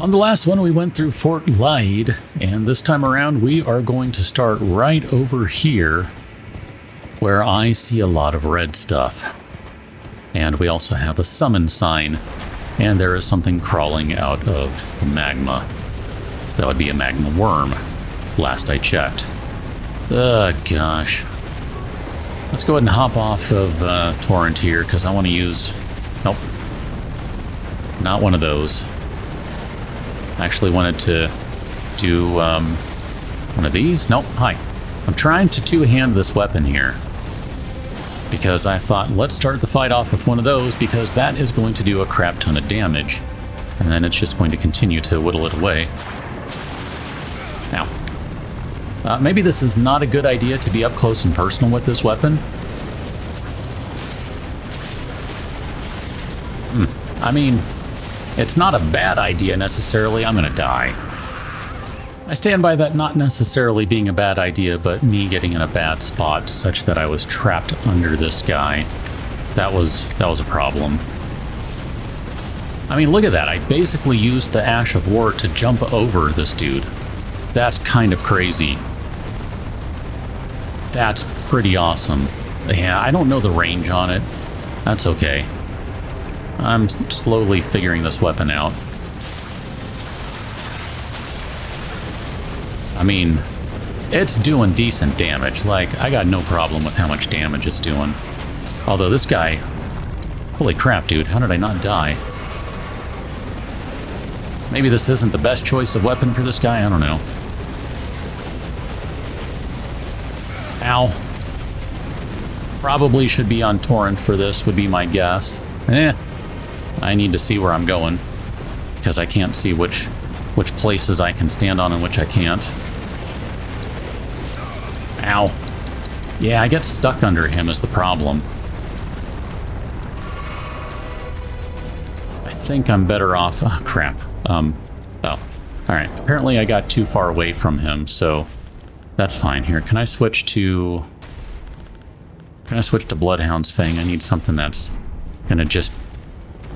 On the last one, we went through Fort Lyde, and this time around, we are going to start right over here, where I see a lot of red stuff. And we also have a summon sign, and there is something crawling out of the magma. That would be a Magma Wyrm, last I checked. Ugh, gosh. Let's go ahead and hop off of Torrent here, because I want to use... Nope. Not one of those. I actually wanted to do one of these. Nope, hi. I'm trying to two-hand this weapon here, because I thought, let's start the fight off with one of those, because that is going to do a crap ton of damage, and then it's just going to continue to whittle it away. Now, maybe this is not a good idea to be up close and personal with this weapon. I mean, it's not a bad idea necessarily. I'm gonna die. I stand by that not necessarily being a bad idea, but me getting in a bad spot such that I was trapped under this guy. That was a problem. I mean, look at that. I basically used the Ash of War to jump over this dude. That's kind of crazy. That's pretty awesome. Yeah, I don't know the range on it. That's okay. I'm slowly figuring this weapon out. I mean, it's doing decent damage. Like, I got no problem with how much damage it's doing. Although this guy... Holy crap, dude. How did I not die? Maybe this isn't the best choice of weapon for this guy? I don't know. Ow. Probably should be on Torrent for this, would be my guess. I need to see where I'm going, because I can't see which places I can stand on and which I can't. Ow. Yeah, I get stuck under him is the problem. I think I'm better off... Oh, crap. Oh. Alright. Apparently I got too far away from him, so that's fine. Here, can I switch to... Can I switch to Bloodhound's Fang? I need something that's gonna just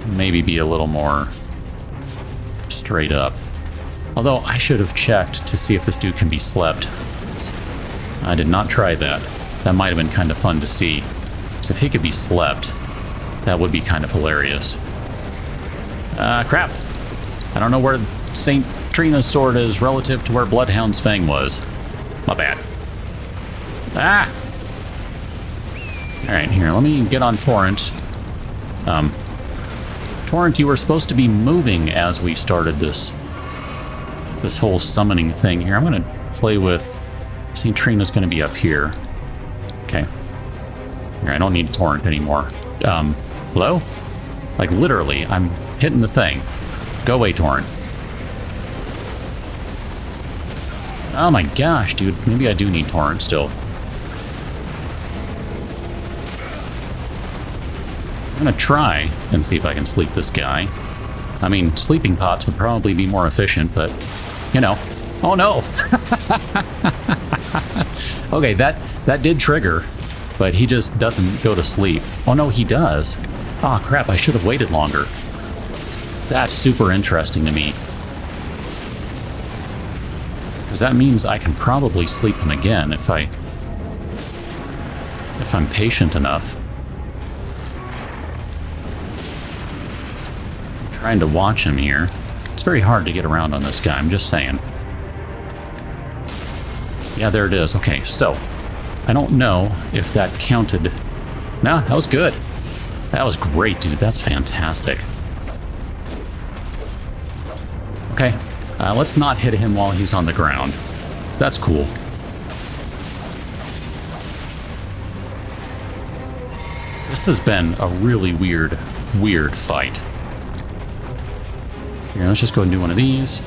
maybe be a little more straight up. Although I should have checked to see if this dude can be slept. I did not try that. That might have been kind of fun to see. So if he could be slept, that would be kind of hilarious. Crap. I don't know where St. Trina's sword is relative to where Bloodhound's Fang was. My bad. Ah! Alright, here, let me get on Torrent. Torrent, you were supposed to be moving as we started this whole summoning thing here. I'm going to play with... St. Trina's going to be up here. Okay. Here, I don't need Torrent anymore. Hello? Like, literally, I'm hitting the thing. Go away, Torrent. Oh my gosh, dude. Maybe I do need Torrent still. I'm going to try and see if I can sleep this guy. I mean, sleeping pots would probably be more efficient, but, you know. Oh, no! Okay, that did trigger, but he just doesn't go to sleep. Oh, no, he does. Oh, crap, I should have waited longer. That's super interesting to me. Because that means I can probably sleep him again if I'm patient enough. Trying to watch him here. It's very hard to get around on this guy, I'm just saying. Yeah, there it is. Okay, so I don't know if that counted. No, that was good. That was great, dude. That's fantastic. Okay, let's not hit him while he's on the ground. That's cool. This has been a really weird fight. Here, let's just go and do one of these.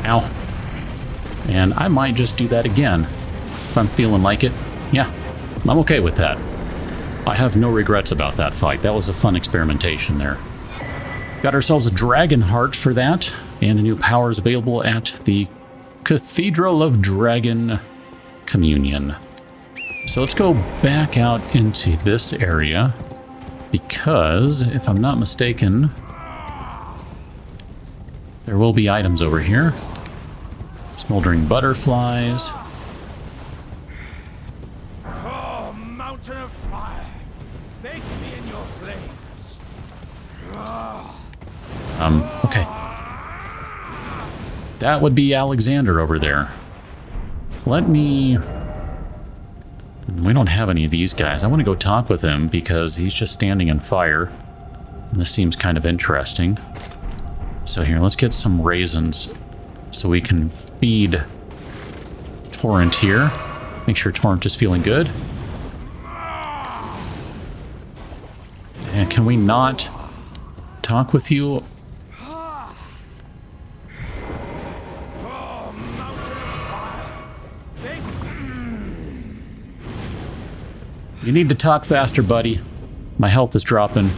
Ow. And I might just do that again, if I'm feeling like it. Yeah, I'm okay with that. I have no regrets about that fight. That was a fun experimentation there. Got ourselves a Dragon Heart for that, and a new power is available at the Cathedral of Dragon Communion. So let's go back out into this area, because, if I'm not mistaken, There will be items over here. Smoldering butterflies. Oh, mountain of fire! Bake me in your flames. Okay. That would be Alexander over there. Let me... We don't have any of these guys. I want to go talk with him because he's just standing in fire. And this seems kind of interesting. So here, let's get some raisins so we can feed Torrent here. Make sure Torrent is feeling good. And can we not talk with you? You need to talk faster, buddy. My health is dropping.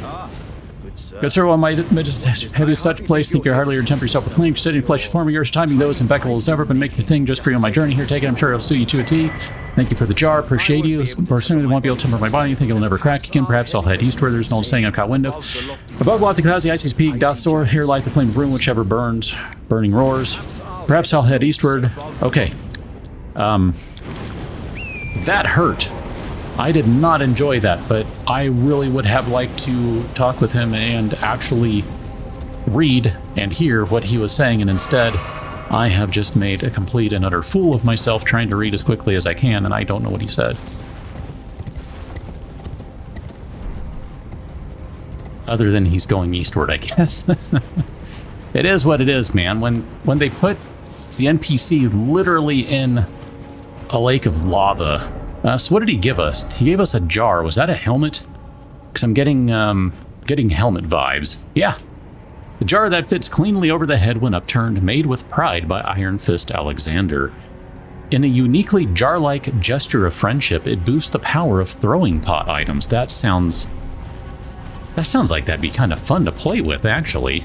Good sir, while my midges have you such place, think you're hardly or temper yourself with flame, studying flesh forming yours, timing those impeccable as ever, but make the thing just for you on my journey here. Take it, I'm sure it'll suit you to a T. Thank you for the jar, appreciate you. Personally, won't be able to temper my body, you think it'll never crack again. Perhaps I'll head eastward, there's an old saying I've caught wind of. Above lofty clouds, the icy's peak, doth soar, here light the flame of room, whichever burns, burning roars. Perhaps I'll head eastward. Okay. That hurt. I did not enjoy that, but I really would have liked to talk with him and actually read and hear what he was saying, and instead I have just made a complete and utter fool of myself trying to read as quickly as I can, and I don't know what he said. Other than he's going eastward, I guess. It is what it is, man. When they put the NPC literally in a lake of lava. So what did he give us? He gave us a jar. Was that a helmet? Because I'm getting helmet vibes. Yeah. The jar that fits cleanly over the head when upturned, made with pride by Iron Fist Alexander. In a uniquely jar-like gesture of friendship, it boosts the power of throwing pot items. That sounds like that'd be kind of fun to play with, actually.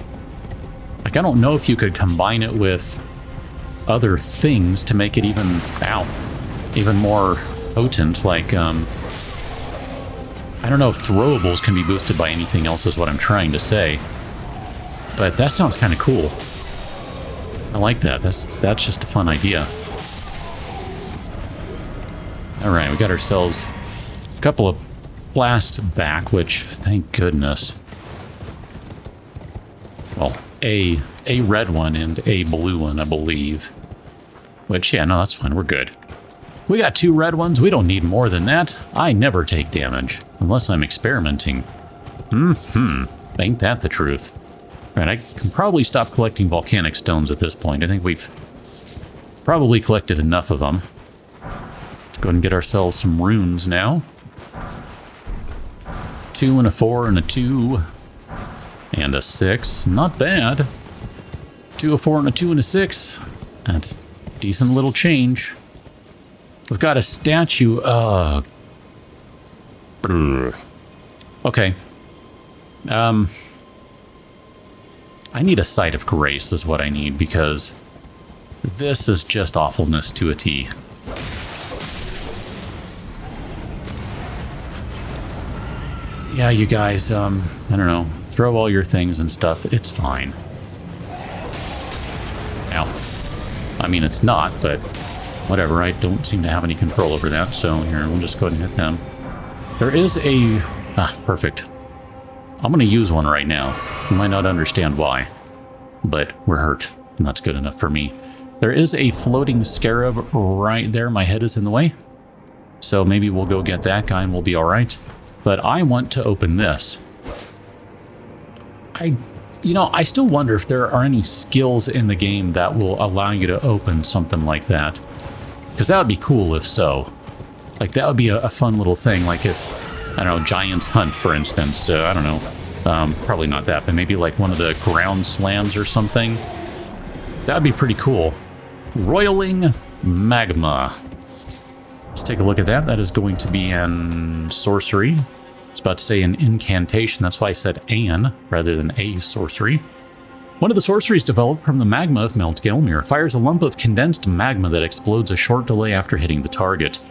Like, I don't know if you could combine it with other things to make it even more potent, like, I don't know if throwables can be boosted by anything else is what I'm trying to say. But that sounds kind of cool. I like that. That's just a fun idea. Alright, we got ourselves a couple of flasks back, which, thank goodness. Well, a red one and a blue one, I believe. Which, yeah, no, that's fine. We're good. We got 2 red ones. We don't need more than that. I never take damage, unless I'm experimenting. Ain't that the truth? Right, I can probably stop collecting volcanic stones at this point. I think we've probably collected enough of them. Let's go ahead and get ourselves some runes now. 2 and a 4 and a 2. And a 6. Not bad. 2, a 4, and a 2, and a 6. That's decent little change. We've got a statue. Okay. I need a Sight of Grace is what I need, because this is just awfulness to a T. Yeah, you guys, I don't know, throw all your things and stuff. It's fine. Ow. I mean, it's not, but whatever. I don't seem to have any control over that, so here, we'll just go ahead and hit them. There is a... perfect. I'm going to use one right now. You might not understand why, but we're hurt, and that's good enough for me. There is a floating scarab right there. My head is in the way, so maybe we'll go get that guy and we'll be all right. But I want to open this. I still wonder if there are any skills in the game that will allow you to open something like that. Because that would be cool if so. Like, that would be a fun little thing. Like if, I don't know, Giant's Hunt, for instance. I don't know. Probably not that, but maybe like one of the ground slams or something. That would be pretty cool. Roiling Magma. Let's take a look at that. That is going to be an sorcery. It's about to say an incantation. That's why I said an rather than a sorcery. One of the sorceries developed from the magma of Mount Gelmir fires a lump of condensed magma that explodes a short delay after hitting the target.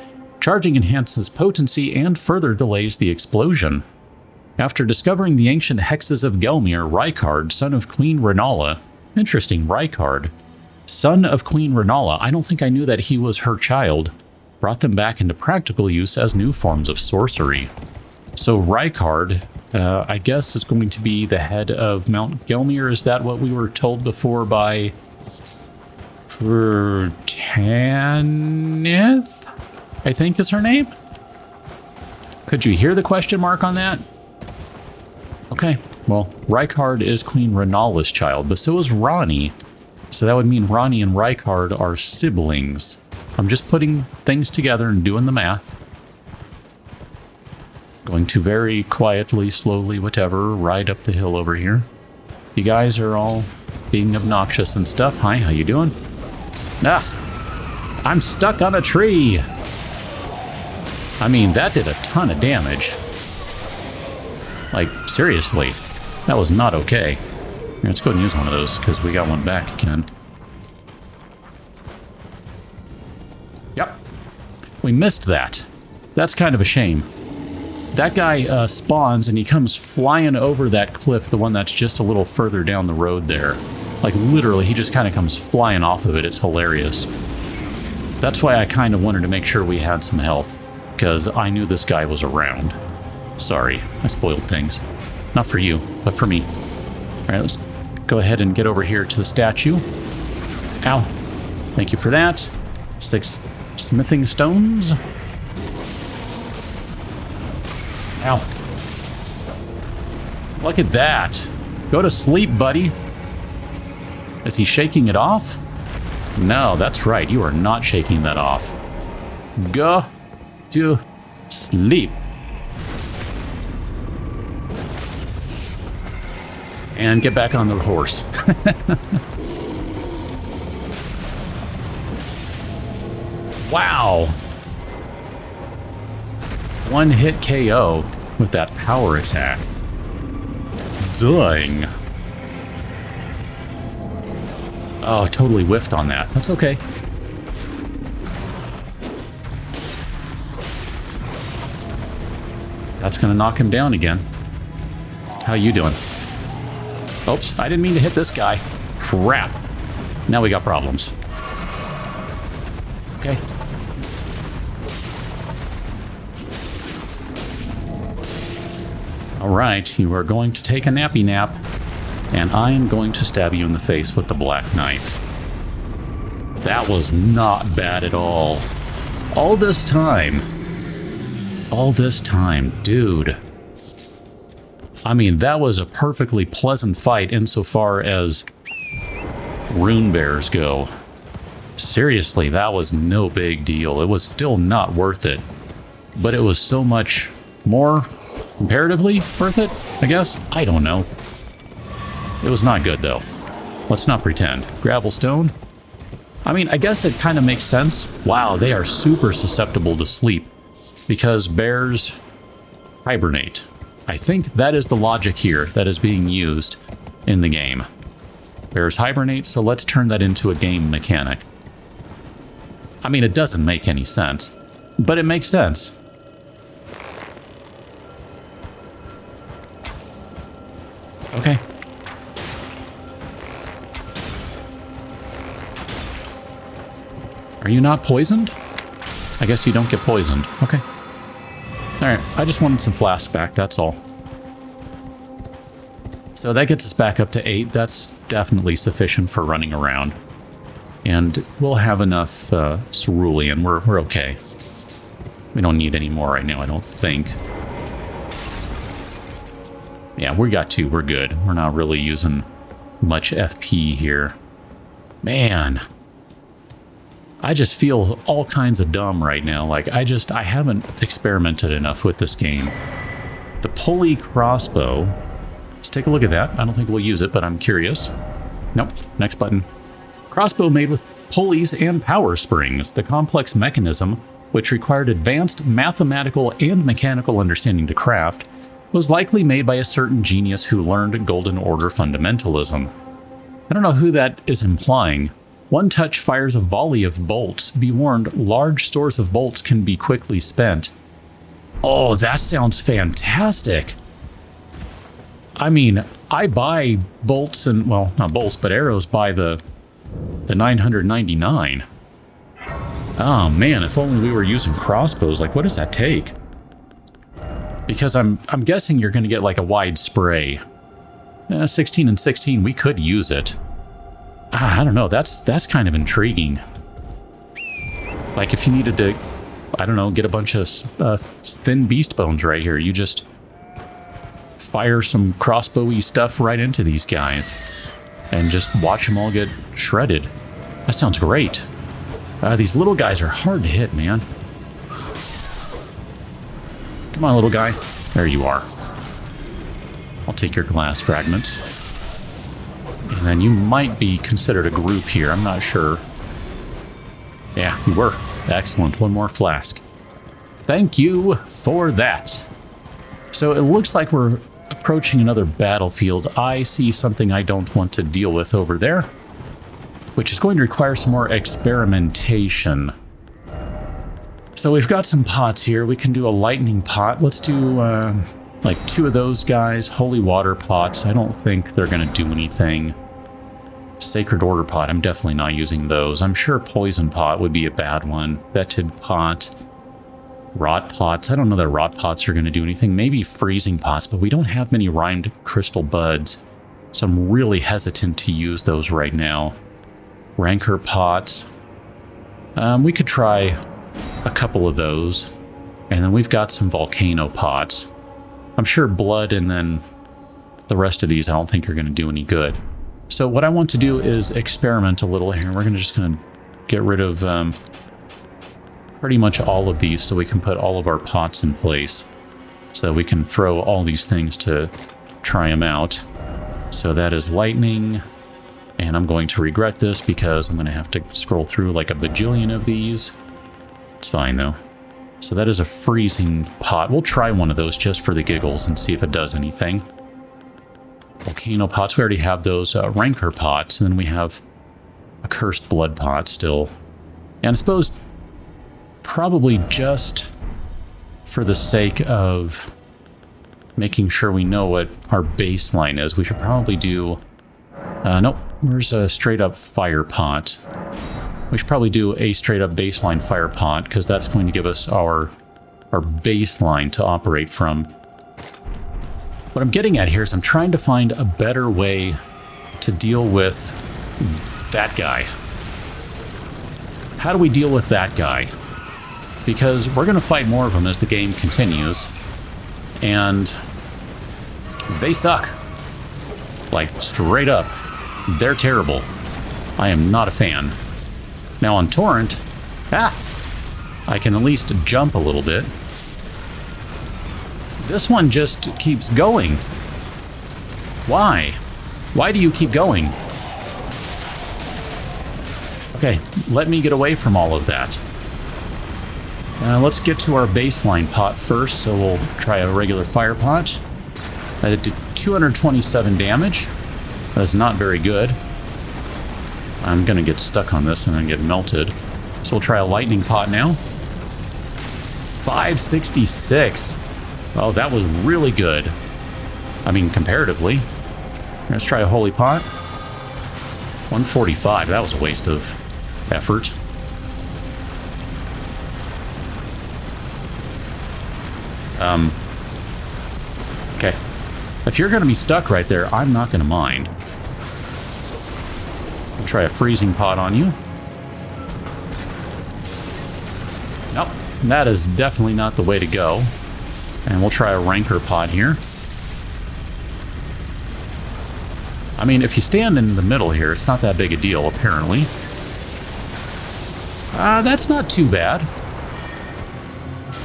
Charging enhances potency and further delays the explosion. After discovering the ancient hexes of Gelmir, Rykard, son of Queen Renala, Interesting. Rykard, son of Queen Renala. I don't think I knew that he was her child. Brought them back into practical use as new forms of sorcery. So Rykard, I guess, is going to be the head of Mount Gelmir. Is that what we were told before by Tanith? I think is her name. Could you hear the question mark on that? Okay, well, Rykard is Queen Renala's child, but so is Ranni. So that would mean Ranni and Rykard are siblings. I'm just putting things together and doing the math. Going to very quietly, slowly, whatever, ride up the hill over here. You guys are all being obnoxious and stuff. Hi, how you doing? Ah, I'm stuck on a tree. I mean, that did a ton of damage. Like, seriously, that was not okay. Here, let's go ahead and use one of those, because we got one back again. Yep. We missed that. That's kind of a shame. That guy spawns, and he comes flying over that cliff, the one that's just a little further down the road there. Like, literally, he just kind of comes flying off of it. It's hilarious. That's why I kind of wanted to make sure we had some health, because I knew this guy was around. Sorry, I spoiled things. Not for you, but for me. All right, let's go ahead and get over here to the statue. Ow. Thank you for that. 6 smithing stones. Ow. Look at that. Go to sleep, buddy. Is he shaking it off? No, that's right. You are not shaking that off. Go to sleep. And get back on the horse. Wow. One hit KO with that power attack. Dang. Oh, I totally whiffed on that. That's okay. That's gonna knock him down again. How you doing? Oops, I didn't mean to hit this guy. Crap. Now we got problems. Okay. Alright, you are going to take a nappy nap, and I am going to stab you in the face with the black knife. That was not bad at all. All this time, dude. I mean, that was a perfectly pleasant fight insofar as rune bears go. Seriously, that was no big deal. It was still not worth it, but it was so much more comparatively worth it, I guess? I don't know. It was not good, though. Let's not pretend. Gravel stone. I mean, I guess it kind of makes sense. Wow, they are super susceptible to sleep because bears hibernate. I think that is the logic here that is being used in the game. Bears hibernate, so let's turn that into a game mechanic. I mean, it doesn't make any sense, but it makes sense. Okay. Are you not poisoned? I guess you don't get poisoned. Okay. Alright, I just wanted some flasks back, that's all. So that gets us back up to 8. That's definitely sufficient for running around. And we'll have enough cerulean. We're okay. We don't need any more right now, I don't think. Yeah, we got 2. We're good. We're not really using much FP here. Man. I just feel all kinds of dumb right now. Like, I haven't experimented enough with this game. The pulley crossbow. Let's take a look at that. I don't think we'll use it, but I'm curious. Nope. Next button. Crossbow made with pulleys and power springs. The complex mechanism, which required advanced mathematical and mechanical understanding to craft, was likely made by a certain genius who learned Golden Order fundamentalism. I don't know who that is implying. One touch fires a volley of bolts. Be warned, large stores of bolts can be quickly spent. Oh, that sounds fantastic. I mean, I buy bolts and, well, not bolts, but arrows by the 999. Oh man, if only we were using crossbows. Like, what does that take? Because I'm guessing you're going to get like a wide spray. 16 and 16, we could use it. I don't know, that's kind of intriguing. Like if you needed to, I don't know, get a bunch of thin beast bones right here, you just fire some crossbowy stuff right into these guys and just watch them all get shredded. That sounds great. These little guys are hard to hit, man. Come on, little guy. There you are. I'll take your glass fragments. And then you might be considered a group here. I'm not sure. Yeah, you were. Excellent. One more flask. Thank you for that. So it looks like we're approaching another battlefield. I see something I don't want to deal with over there, which is going to require some more experimentation. So we've got some pots here. We can do a lightning pot. Let's do like 2 of those guys. Holy water pots. I don't think they're going to do anything. Sacred order pot. I'm definitely not using those. I'm sure poison pot would be a bad one. Fetid pot. Rot pots. I don't know that rot pots are going to do anything. Maybe freezing pots, but we don't have many rimed crystal buds. So I'm really hesitant to use those right now. Rancor pots. We could try a couple of those. And then we've got some volcano pots. I'm sure blood and then the rest of these I don't think are going to do any good. So what I want to do is experiment a little here. We're just going to get rid of pretty much all of these so we can put all of our pots in place. So that we can throw all these things to try them out. So that is lightning. And I'm going to regret this because I'm going to have to scroll through like a bajillion of these. It's fine though. So that is a freezing pot. We'll try one of those just for the giggles and see if it does anything. Volcano pots, we already have those. Rancor pots, and then we have a cursed blood pot still. And I suppose probably just for the sake of making sure we know what our baseline is, we should probably do... nope, there's a straight up fire pot. We should probably do a straight up baseline fire pot, because that's going to give us our baseline to operate from. What I'm getting at here is I'm trying to find a better way to deal with that guy. How do we deal with that guy? Because we're going to fight more of them as the game continues, and they suck. Like, straight up. They're terrible. I am not a fan. Now on Torrent, I can at least jump a little bit. This one just keeps going. Why? Why do you keep going? Okay, let me get away from all of that. Let's get to our baseline pot first, so we'll try a regular fire pot. That did 227 damage. That's not very good. I'm gonna get stuck on this and then get melted. So we'll try a lightning pot now. 566. Oh, that was really good. I mean, comparatively. Let's try a holy pot. 145. That was a waste of effort. Okay. If you're gonna be stuck right there, I'm not gonna mind. I'll try a freezing pot on you. Nope, that is definitely not the way to go. And we'll try a rancor pot here. I mean, if you stand in the middle here, it's not that big a deal, apparently. That's not too bad.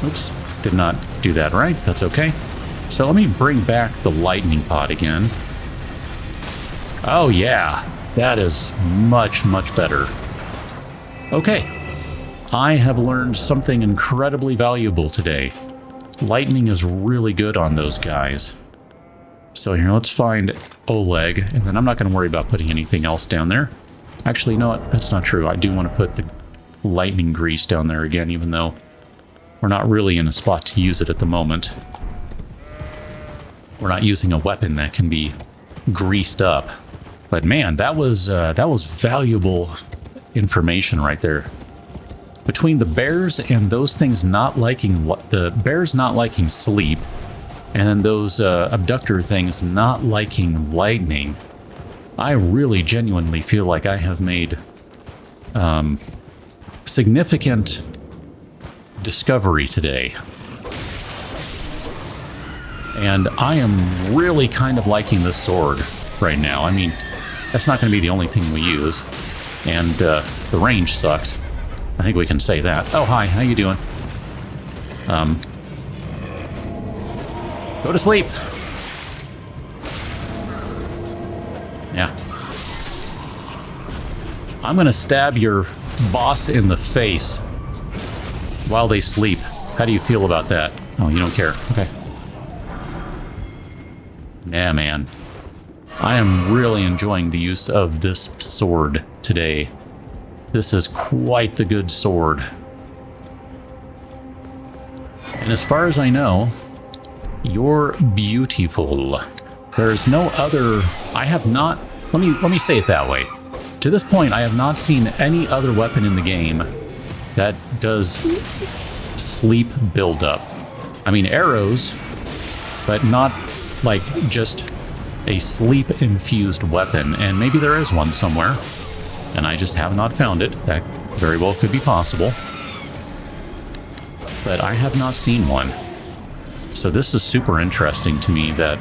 Oops, did not do that right. That's okay. So let me bring back the lightning pot again. Oh yeah, that is much, much better. Okay, I have learned something incredibly valuable today. Lightning is really good on those guys. So here, let's find Oleg, and then I'm not going to worry about putting anything else down there. Actually, you know what? That's not true. I do want to put the lightning grease down there again, even though we're not really in a spot to use it at the moment. We're not using a weapon that can be greased up. But man, that was valuable information right there. Between the bears and those things not liking the bears not liking sleep, and then those abductor things not liking lightning, I really genuinely feel like I have made significant discovery today. And I am really kind of liking this sword right now. I mean, that's not going to be the only thing we use. And the range sucks. I think we can say that. Oh, hi. How you doing? Go to sleep. Yeah. I'm going to stab your boss in the face while they sleep. How do you feel about that? Oh, you don't care. Okay. Yeah, man. I am really enjoying the use of this sword today. This is quite the good sword. And as far as I know, you're beautiful. There's no other... I have not... Let me say it that way. To this point, I have not seen any other weapon in the game that does sleep buildup. I mean, arrows, but not like just a sleep-infused weapon. And maybe there is one somewhere, and I just have not found it. That very well could be possible. But I have not seen one. So this is super interesting to me that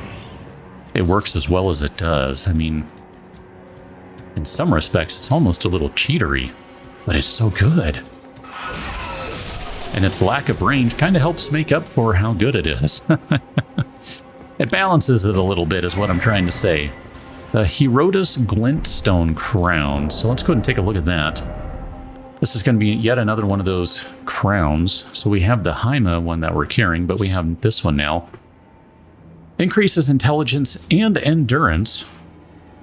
it works as well as it does. I mean, in some respects, it's almost a little cheatery, but it's so good. And its lack of range kind of helps make up for how good it is. It balances it a little bit, is what I'm trying to say. The Herodotus Glintstone Crown. So let's go ahead and take a look at that. This is going to be yet another one of those crowns. So we have the Haima one that we're carrying, but we have this one now. Increases intelligence and endurance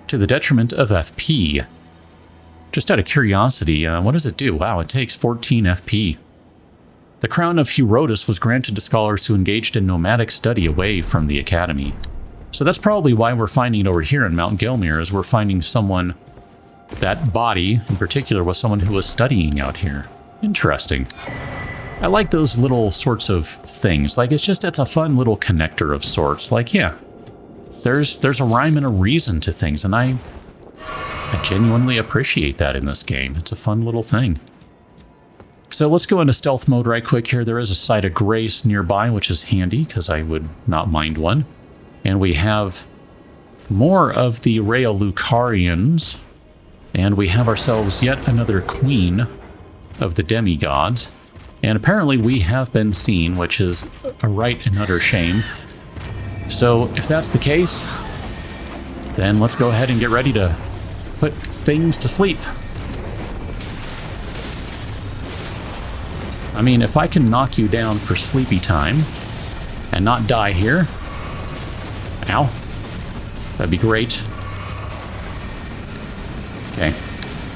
to the detriment of FP. Just out of curiosity, what does it do? Wow, it takes 14 FP. The crown of Herodotus was granted to scholars who engaged in nomadic study away from the academy. So that's probably why we're finding it over here in Mount Gelmir, is we're finding someone, that body in particular was someone who was studying out here. Interesting. I like those little sorts of things. Like, it's a fun little connector of sorts. Like, yeah, there's a rhyme and a reason to things, and I genuinely appreciate that in this game. It's a fun little thing. So let's go into stealth mode right quick here. There is a site of grace nearby, which is handy, because I would not mind one. And we have more of the Rheolukarians, and we have ourselves yet another queen of the demigods. And apparently we have been seen, which is a right and utter shame. So if that's the case, then let's go ahead and get ready to put things to sleep. I mean, if I can knock you down for sleepy time and not die here, ow, that'd be great. Okay,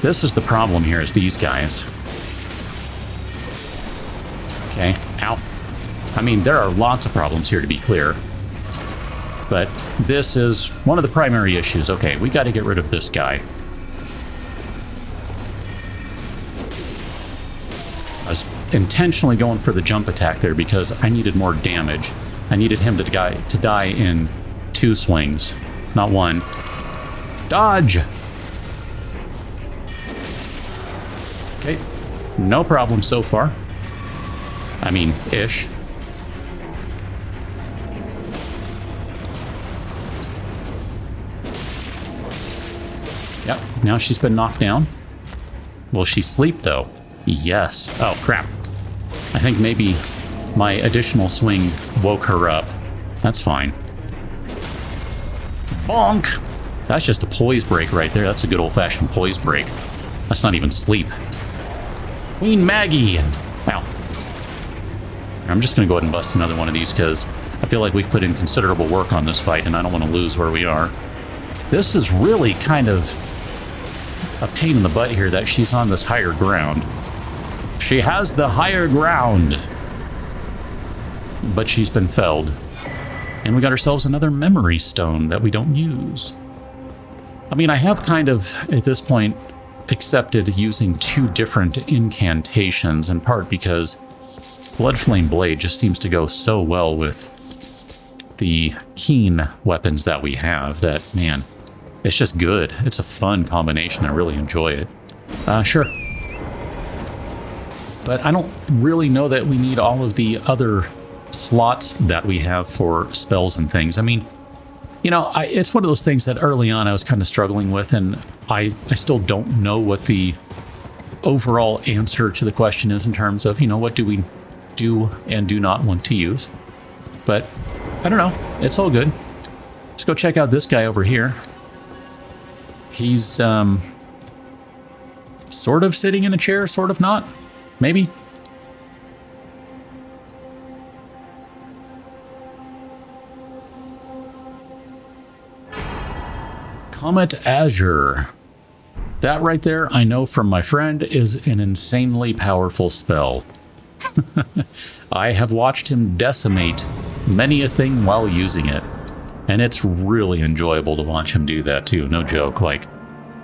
this is the problem here, is these guys. Okay, ow. I mean, there are lots of problems here, to be clear. But this is one of the primary issues. Okay, we got to get rid of this guy. I was intentionally going for the jump attack there because I needed more damage. I needed him to die in 2 swings, not 1. Dodge! Okay, no problem so far. I mean, ish. Yep, now she's been knocked down. Will she sleep, though? Yes. Oh, crap. I think maybe my additional swing woke her up. That's fine. Bonk! That's just a poise break right there. That's a good old-fashioned poise break. That's not even sleep. Queen Maggie! Wow. I'm just going to go ahead and bust another one of these because I feel like we've put in considerable work on this fight and I don't want to lose where we are. This is really kind of a pain in the butt here that she's on this higher ground. She has the higher ground. But she's been felled. And we got ourselves another memory stone that we don't use. I mean, I have kind of, at this point, accepted using 2 different incantations, in part because Bloodflame Blade just seems to go so well with the keen weapons that we have that, man, it's just good. It's a fun combination. I really enjoy it. Sure. But I don't really know that we need all of the other slots that we have for spells and things. I mean, you know, it's one of those things that early on I was kind of struggling with, and I still don't know what the overall answer to the question is in terms of, you know, what do we do and do not want to use. But I don't know. It's all good. Let's go check out this guy over here. He's sort of sitting in a chair, sort of not. Maybe. Comet Azure. That right there, I know from my friend, is an insanely powerful spell. I have watched him decimate many a thing while using it, and it's really enjoyable to watch him do that too, no joke. Like,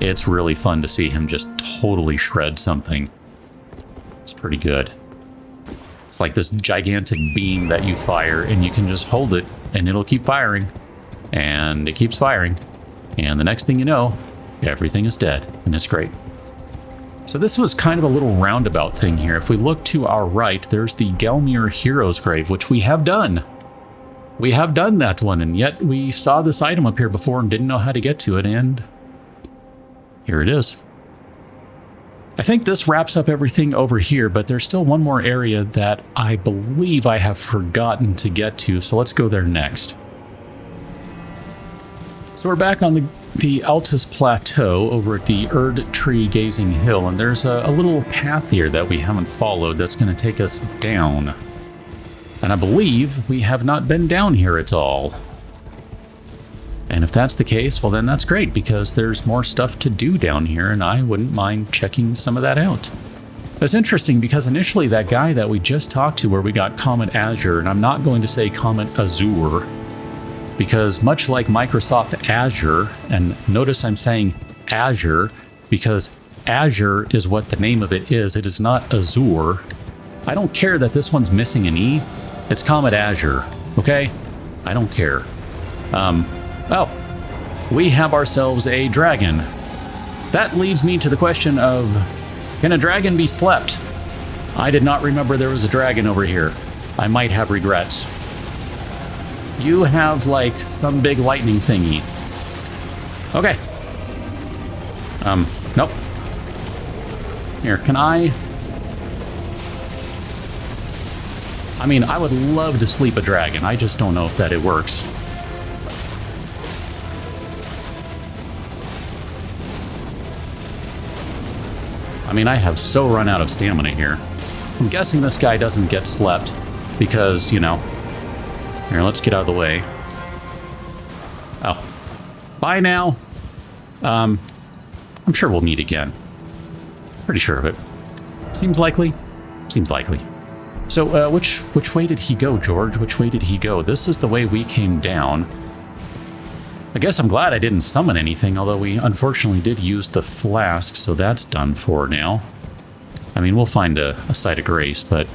it's really fun to see him just totally shred something. It's pretty good. It's like this gigantic beam that you fire, and you can just hold it, and it'll keep firing. And it keeps firing. And the next thing you know, everything is dead, and it's great. So this was kind of a little roundabout thing here. If we look to our right, there's the Gelmir Hero's Grave, which we have done. We have done that one, and yet we saw this item up here before and didn't know how to get to it, and here it is. I think this wraps up everything over here, but there's still one more area that I believe I have forgotten to get to, so let's go there next. So we're back on the Altus Plateau over at the Erd Tree Gazing Hill, and there's a little path here that we haven't followed that's going to take us down. And I believe we have not been down here at all. And if that's the case, well then that's great, because there's more stuff to do down here, and I wouldn't mind checking some of that out. It's interesting because initially that guy that we just talked to where we got Comet Azure, and I'm not going to say Comet Azure, because much like Microsoft Azure, and notice I'm saying Azure because Azure is what the name of it is not Azure. I don't care that this one's missing an E. It's Comet Azure, okay? I don't care. Oh, we have ourselves a dragon. That leads me to the question of, can a dragon be slept? I did not remember there was a dragon over here. I might have regrets. You have, like, some big lightning thingy. Okay. Nope. Here, can I mean, I would love to sleep a dragon. I just don't know if that it works. I mean, I have so run out of stamina here. I'm guessing this guy doesn't get slept because, you know... Here, let's get out of the way. Oh. Bye now. I'm sure we'll meet again. Pretty sure of it. Seems likely. Seems likely. So, which way did he go, George? Which way did he go? This is the way we came down. I guess I'm glad I didn't summon anything, although we unfortunately did use the flask, so that's done for now. I mean, we'll find a site of grace, but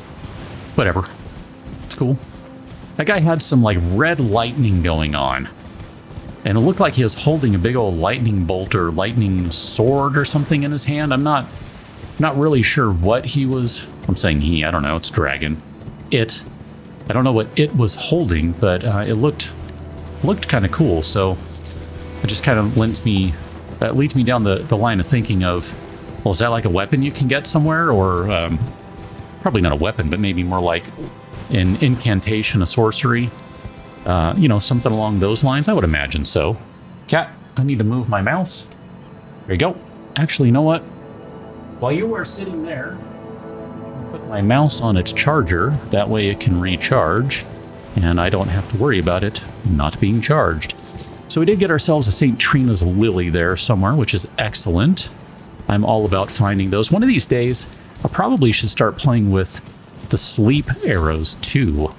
whatever. It's cool. That guy had some, like, red lightning going on. And it looked like he was holding a big old lightning bolt or lightning sword or something in his hand. I'm not really sure what he was... I'm saying he, I don't know, it's a dragon. It. I don't know what it was holding, but it looked kind of cool, so it just kind of leads me down the line of thinking of, well, is that like a weapon you can get somewhere? Or probably not a weapon, but maybe more like an incantation, a sorcery. You know, something along those lines. I would imagine so. Cat, I need to move my mouse. There you go. Actually, you know what? While you are sitting there, I'll put my mouse on its charger. That way it can recharge, and I don't have to worry about it not being charged. So we did get ourselves a St. Trina's lily there somewhere, which is excellent. I'm all about finding those. One of these days, I probably should start playing with the sleep arrows too.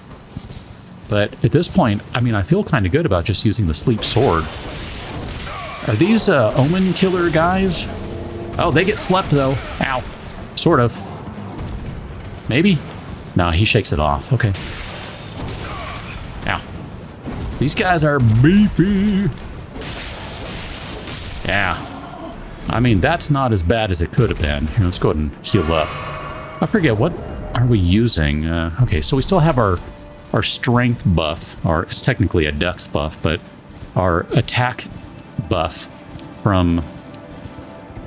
But at this point, I mean, I feel kind of good about just using the sleep sword. Are these omen killer guys? Oh, they get slept though. Ow. Sort of. Maybe? No, he shakes it off. Okay. Ow. These guys are beefy. Yeah. I mean, that's not as bad as it could have been. Here, let's go ahead and heal up. I forget, what are we using? Okay, so we still have our strength buff, or it's technically a dex buff, but our attack buff from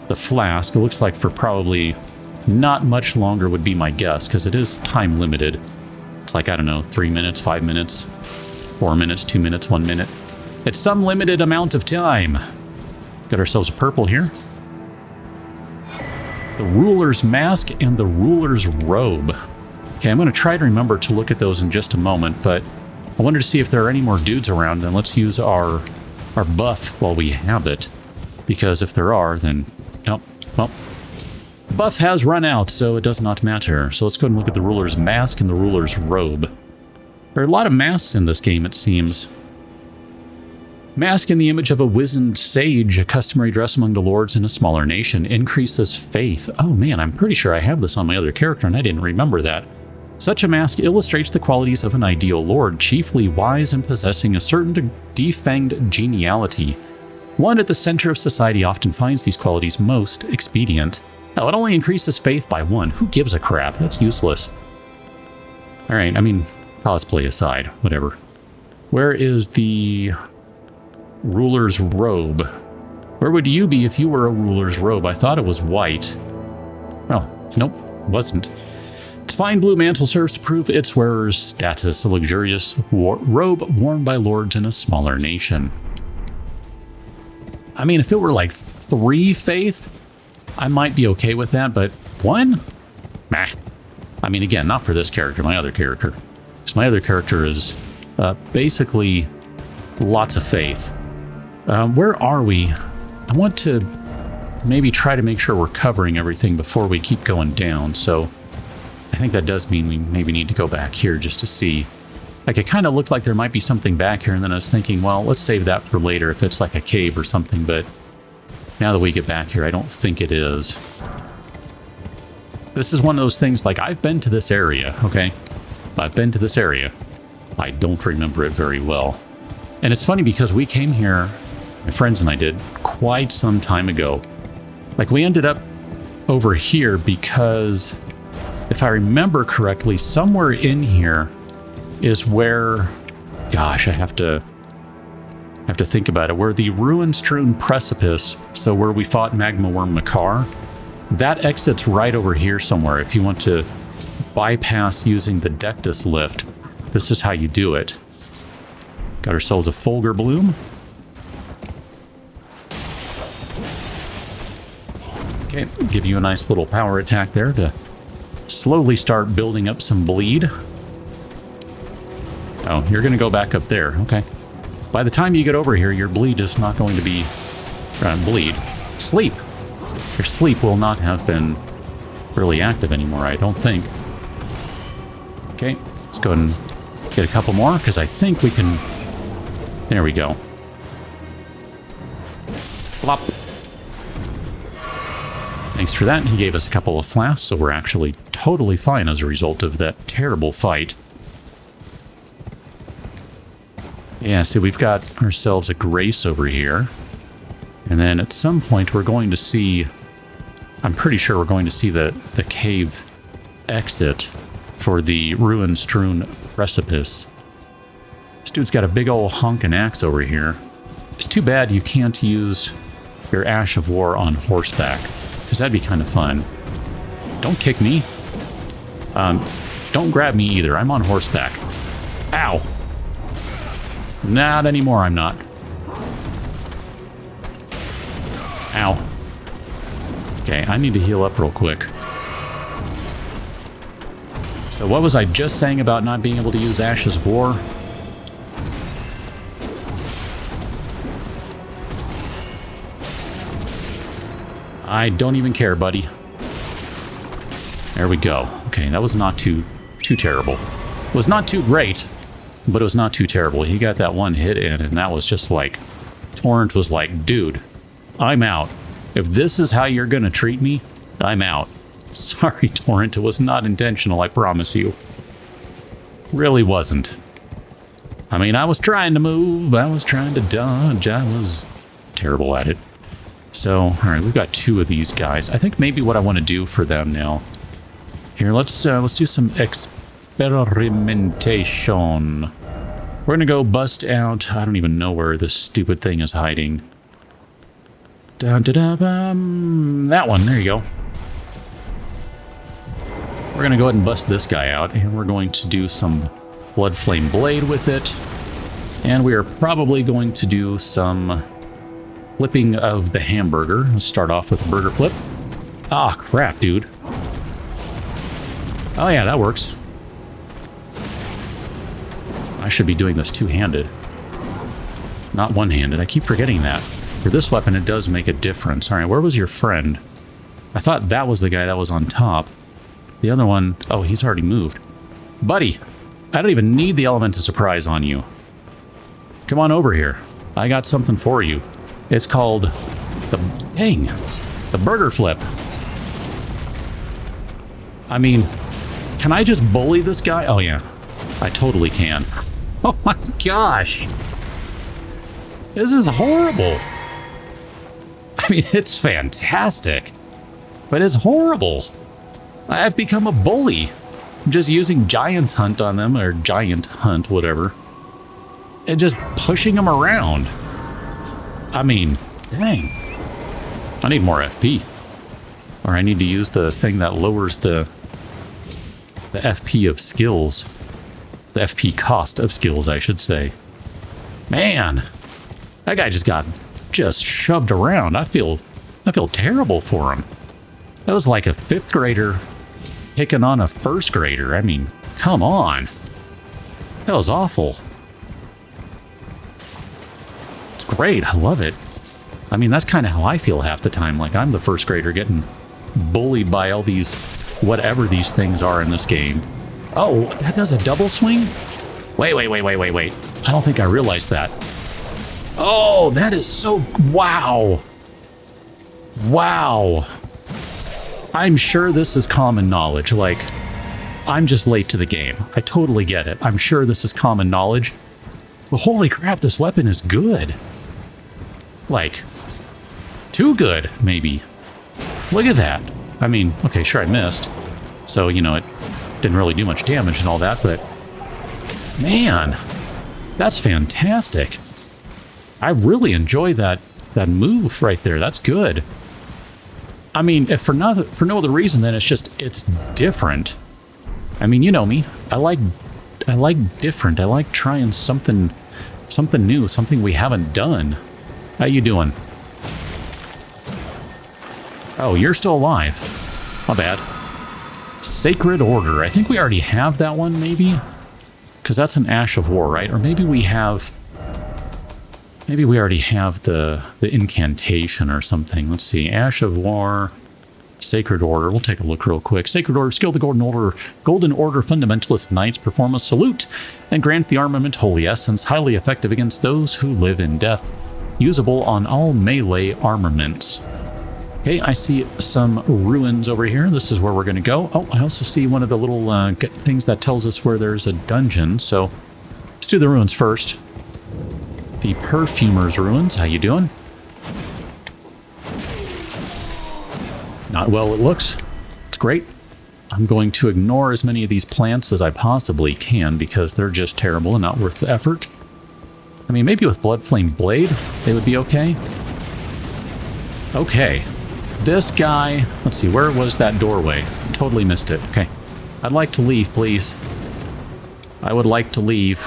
the flask. It looks like for probably not much longer would be my guess, because it is time limited. It's like, I don't know, 3 minutes, 5 minutes, 4 minutes, 2 minutes, 1 minute. It's some limited amount of time. Got ourselves a purple here. The ruler's mask and the ruler's robe. Okay, I'm going to try to remember to look at those in just a moment, but I wanted to see if there are any more dudes around, and let's use our buff while we have it. Because if there are, then... Oh, well, the buff has run out, so it does not matter. So let's go and look at the ruler's mask and the ruler's robe. There are a lot of masks in this game, it seems. Mask in the image of a wizened sage, a customary dress among the lords in a smaller nation, increases faith. Oh man, I'm pretty sure I have this on my other character and I didn't remember that. Such a mask illustrates the qualities of an ideal lord, chiefly wise and possessing a certain defanged geniality. One at the center of society often finds these qualities most expedient. Oh, it only increases faith by 1. Who gives a crap? That's useless. Alright, I mean, cosplay aside, whatever. Where is the ruler's robe? Where would you be if you were a ruler's robe? I thought it was white. Oh, nope, wasn't. Its fine blue mantle serves to prove its wearer's status, a luxurious robe worn by lords in a smaller nation. I mean, if it were like 3 faith, I might be okay with that, but 1? Meh. I mean, again, not for this character, my other character. Because my other character is basically lots of faith. Where are we? I want to maybe try to make sure we're covering everything before we keep going down, so I think that does mean we maybe need to go back here just to see. Like, it kind of looked like there might be something back here, and then I was thinking, well, let's save that for later if it's like a cave or something, but now that we get back here, I don't think it is. This is one of those things, like, I've been to this area, okay? I've been to this area. I don't remember it very well. And it's funny because we came here, my friends and I did, quite some time ago. Like, we ended up over here because, if I remember correctly, somewhere in here is where, gosh, I have to think about it, where the ruin-strewn precipice, so where we fought Magma Wyrm Makar, that exits right over here somewhere. If you want to bypass using the Dectus lift, this is how you do it. Got ourselves a Fulgur Bloom. Okay, give you a nice little power attack there to slowly start building up some bleed. Oh, you're going to go back up there. Okay. By the time you get over here, your bleed is not going to be... Sleep. Your sleep will not have been really active anymore, I don't think. Okay, let's go ahead and get a couple more, because I think we can... There we go. Flop. Thanks for that. He gave us a couple of flasks, so we're actually totally fine as a result of that terrible fight. Yeah, see, we've got ourselves a Grace over here. And then at some point we're going to see... I'm pretty sure we're going to see the cave exit for the ruin-strewn precipice. This dude's got a big old honkin' axe over here. It's too bad you can't use your Ash of War on horseback, because that'd be kind of fun. Don't kick me. Don't grab me either. I'm on horseback. Ow. Not anymore, I'm not. Ow. Okay, I need to heal up real quick. So what was I just saying about not being able to use Ashes of War? I don't even care, buddy. There we go. Okay, that was not too terrible. It was not too great, but it was not too terrible. He got that one hit in, and that was just like Torrent was like, dude, I'm out. If this is how you're gonna treat me, I'm out. Sorry, Torrent, it was not intentional, I promise you. Really wasn't. I mean, I was trying to move, I was trying to dodge, I was terrible at it. So, alright, we've got 2 of these guys. I think maybe what I want to do for them now. Here, let's do some experimentation. We're gonna go bust out. I don't even know where this stupid thing is hiding. That one, there you go. We're gonna go ahead and bust this guy out, and we're going to do some Blood Flame Blade with it. And we are probably going to do some flipping of the hamburger. Let's start off with a burger flip. Ah, crap, dude. Oh yeah, that works. I should be doing this two-handed, not one-handed. I keep forgetting that. For this weapon, it does make a difference. All right, where was your friend? I thought that was the guy that was on top. The other one, oh, he's already moved. Buddy, I don't even need the element of surprise on you. Come on over here. I got something for you. It's called the burger flip. I mean, can I just bully this guy? Oh yeah, I totally can. Oh my gosh. This is horrible. I mean, it's fantastic, but it's horrible. I've become a bully. I'm just using Giant's Hunt on them, or Giant Hunt, whatever, and just pushing them around. I mean, dang. I need more FP. Or I need to use the thing that lowers the FP of skills. The FP cost of skills, I should say. Man, that guy just got shoved around. I feel terrible for him. That was like a 5th grader picking on a 1st grader. I mean, come on. That was awful. It's great. I love it. I mean, that's kind of how I feel half the time. Like, I'm the 1st grader getting bullied by all these, whatever these things are in this game. Oh, that does a double swing? Wait. I don't think I realized that. Oh, that is so... Wow. Wow. I'm sure this is common knowledge. Like, I'm just late to the game. I totally get it. I'm sure this is common knowledge. But holy crap, this weapon is good. Like, too good, maybe. Look at that. I mean, okay, sure, I missed. So, you know, it didn't really do much damage and all that, but... Man, that's fantastic. I really enjoy that move right there. That's good. I mean, if for no other reason, then it's different. I mean, you know me. I like different. I like trying something new, something we haven't done. How you doing? Oh, you're still alive. Not bad. Sacred Order. I think we already have that one, maybe? Because that's an Ash of War, right? Or maybe we have... Maybe we already have the incantation or something. Let's see. Ash of War, Sacred Order. We'll take a look real quick. Sacred Order, skill the Golden Order Fundamentalist Knights, perform a salute, and grant the armament Holy Essence, highly effective against those who live in death. Usable on all melee armaments. Okay, I see some ruins over here. This is where we're going to go. Oh, I also see one of the little things that tells us where there's a dungeon. So let's do the ruins first. The Perfumer's Ruins. How you doing? Not well, it looks. It's great. I'm going to ignore as many of these plants as I possibly can because they're just terrible and not worth the effort. I mean, maybe with Blood Flame Blade, they would be okay. Okay. This guy... Let's see, where was that doorway? Totally missed it. Okay. I'd like to leave, please. I would like to leave.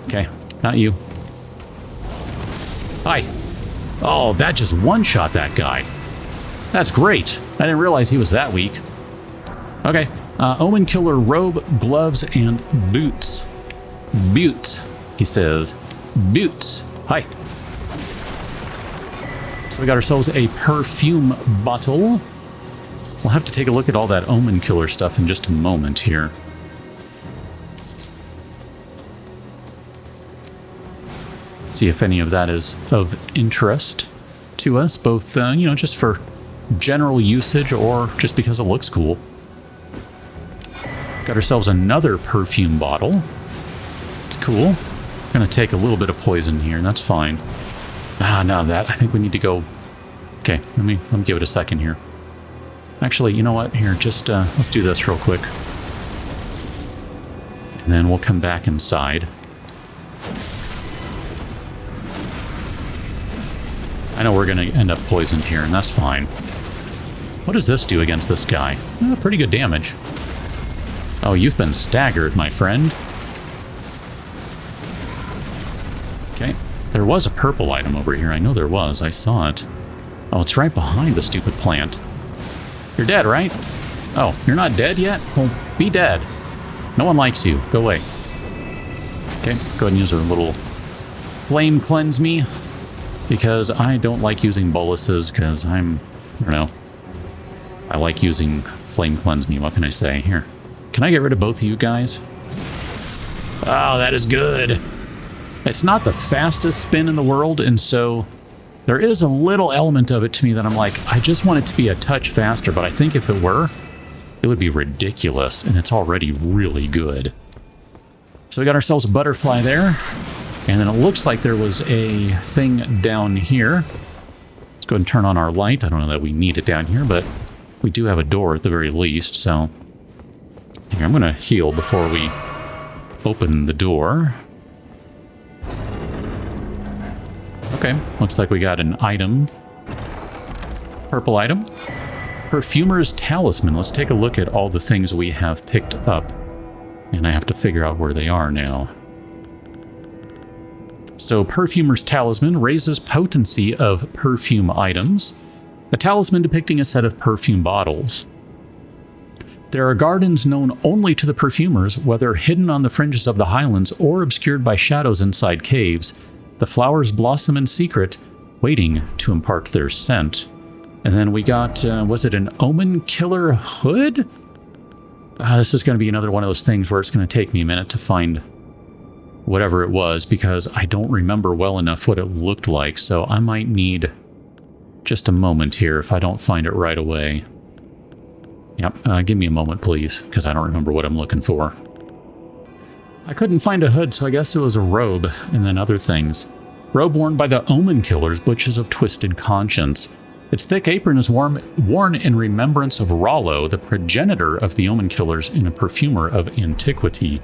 Okay. Not you. Hi. Oh, that just one-shot that guy. That's great. I didn't realize he was that weak. Okay. Omen Killer robe, gloves, and boots. Boots, he says. Boots. Hi. So we got ourselves a perfume bottle. We'll have to take a look at all that Omen Killer stuff in just a moment here. See if any of that is of interest to us, both, you know, just for general usage or just because it looks cool. Got ourselves another perfume bottle. It's cool. Gonna take a little bit of poison here, and that's fine. No, I think we need to go... Okay, let me give it a second here. Actually, you know what? Here, just, let's do this real quick. And then we'll come back inside. I know we're gonna end up poisoned here, and that's fine. What does this do against this guy? Pretty good damage. Oh, you've been staggered, my friend. Okay. There was a purple item over here. I know there was. I saw it. Oh, it's right behind the stupid plant. You're dead, right? Oh, you're not dead yet? Well, be dead. No one likes you. Go away. Okay, go ahead and use a little flame cleanse me. Because I don't like using boluses, because I don't know. I like using flame cleanse me. What can I say? Here. Can I get rid of both of you guys? Oh, that is good. It's not the fastest spin in the world, and so there is a little element of it to me that I'm like, I just want it to be a touch faster, but I think if it were, it would be ridiculous, and it's already really good. So we got ourselves a butterfly there, and then it looks like there was a thing down here. Let's go ahead and turn on our light. I don't know that we need it down here, but we do have a door at the very least, so... Here, I'm going to heal before we open the door. Okay, looks like we got an item. Purple item. Perfumer's Talisman. Let's take a look at all the things we have picked up. And I have to figure out where they are now. So, Perfumer's Talisman raises potency of perfume items. A talisman depicting a set of perfume bottles. There are gardens known only to the perfumers, whether hidden on the fringes of the highlands or obscured by shadows inside caves. The flowers blossom in secret, waiting to impart their scent. And then we got, was it an Omen Killer hood? This is going to be another one of those things where it's going to take me a minute to find whatever it was, because I don't remember well enough what it looked like, so I might need just a moment here if I don't find it right away. Yep, give me a moment, please, because I don't remember what I'm looking for. I couldn't find a hood, so I guess it was a robe, and then other things. Robe worn by the Omen Killers, Butches of Twisted Conscience. Its thick apron is worn in remembrance of Rollo, the progenitor of the Omen Killers and a perfumer of antiquity.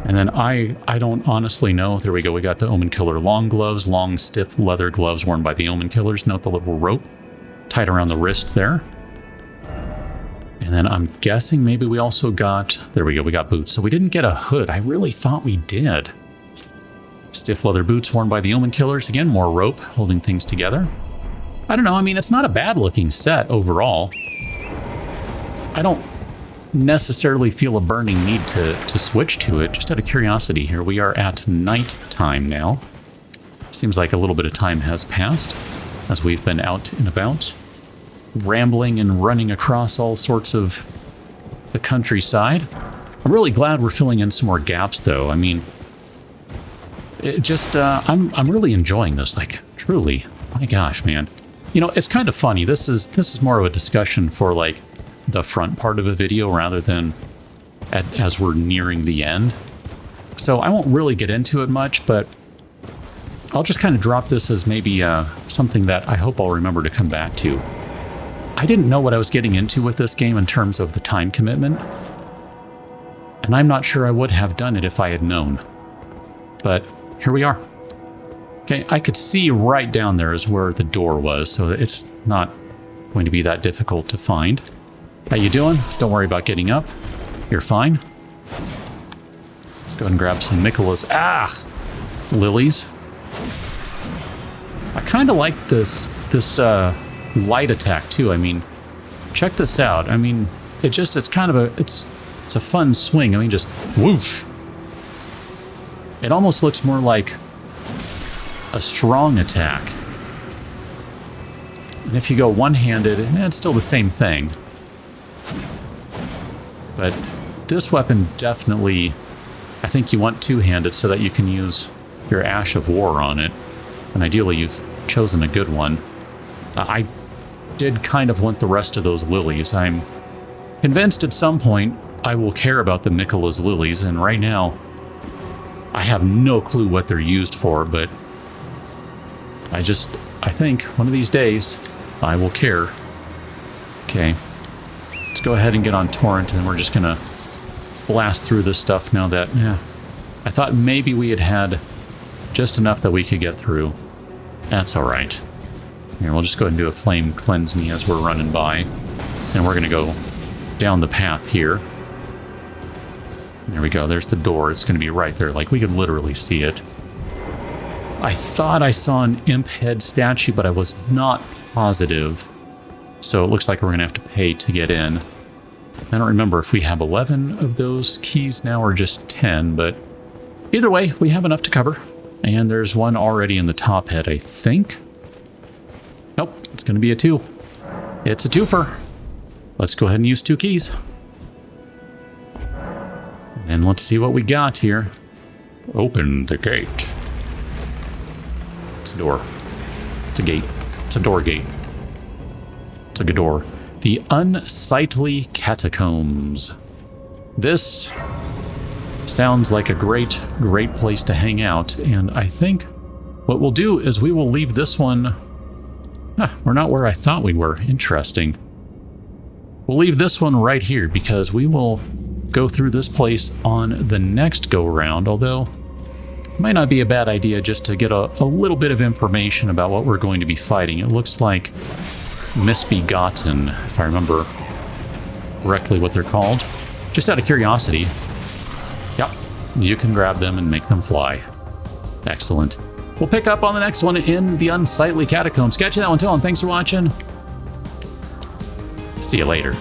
And then I don't honestly know. There we go, we got the Omen Killer long gloves, long stiff leather gloves worn by the Omen Killers. Note the little rope tied around the wrist there. And then I'm guessing maybe we also got, there we go, we got boots. So we didn't get a hood. I really thought we did. Stiff leather boots worn by the Omen Killers. Again, more rope holding things together. I don't know, I mean, it's not a bad looking set overall. I don't necessarily feel a burning need to switch to it. Just out of curiosity here, we are at night time now. Seems like a little bit of time has passed as we've been out and about, rambling and running across all sorts of the countryside. I'm really glad we're filling in some more gaps, though. I mean, it just, I'm really enjoying this, like, truly. My gosh, man. You know, it's kind of funny. This is more of a discussion for, like, the front part of a video rather than as we're nearing the end. So I won't really get into it much, but I'll just kind of drop this as maybe something that I hope I'll remember to come back to. I didn't know what I was getting into with this game in terms of the time commitment, and I'm not sure I would have done it if I had known. But here we are. Okay, I could see right down there is where the door was, so it's not going to be that difficult to find. How you doing? Don't worry about getting up. You're fine. Go ahead and grab some Nicholas. Lilies. I kind of like this light attack too. I mean, check this out. I mean, it's kind of it's a fun swing. I mean, just whoosh. It almost looks more like a strong attack. And if you go one-handed, it's still the same thing. But this weapon definitely, I think you want two-handed so that you can use your Ash of War on it. And ideally, you've chosen a good one. I did kind of want the rest of those lilies. I'm convinced at some point I will care about the Mikkela's lilies, and right now, I have no clue what they're used for, but I think one of these days, I will care. Okay. Let's go ahead and get on Torrent, and we're just gonna blast through this stuff now that, I thought maybe we had just enough that we could get through. That's alright. Here, we'll just go ahead and do a flame cleanse me as we're running by. And we're gonna go down the path here. There we go, there's the door. It's gonna be right there, like we can literally see it. I thought I saw an imp head statue, but I was not positive. So it looks like we're going to have to pay to get in. I don't remember if we have 11 of those keys now or just 10, but either way, we have enough to cover. And there's one already in the top head, I think. Nope, it's going to be a 2. It's a twofer. Let's go ahead and use 2 keys. And let's see what we got here. Open the gate. It's a door. It's a gate. It's a door gate. It's a good door. The Unsightly Catacombs. This sounds like a great place to hang out, and I think what we'll do is we will leave this one... we're not where I thought we were. Interesting. We'll leave this one right here, because we will go through this place on the next go-round, although it might not be a bad idea just to get a little bit of information about what we're going to be fighting. It looks like Misbegotten, if I remember correctly what they're called. Just out of curiosity. Yep, you can grab them and make them fly. Excellent. We'll pick up on the next one in the Unsightly Catacombs. Catch you that one, too, and thanks for watching. See you later.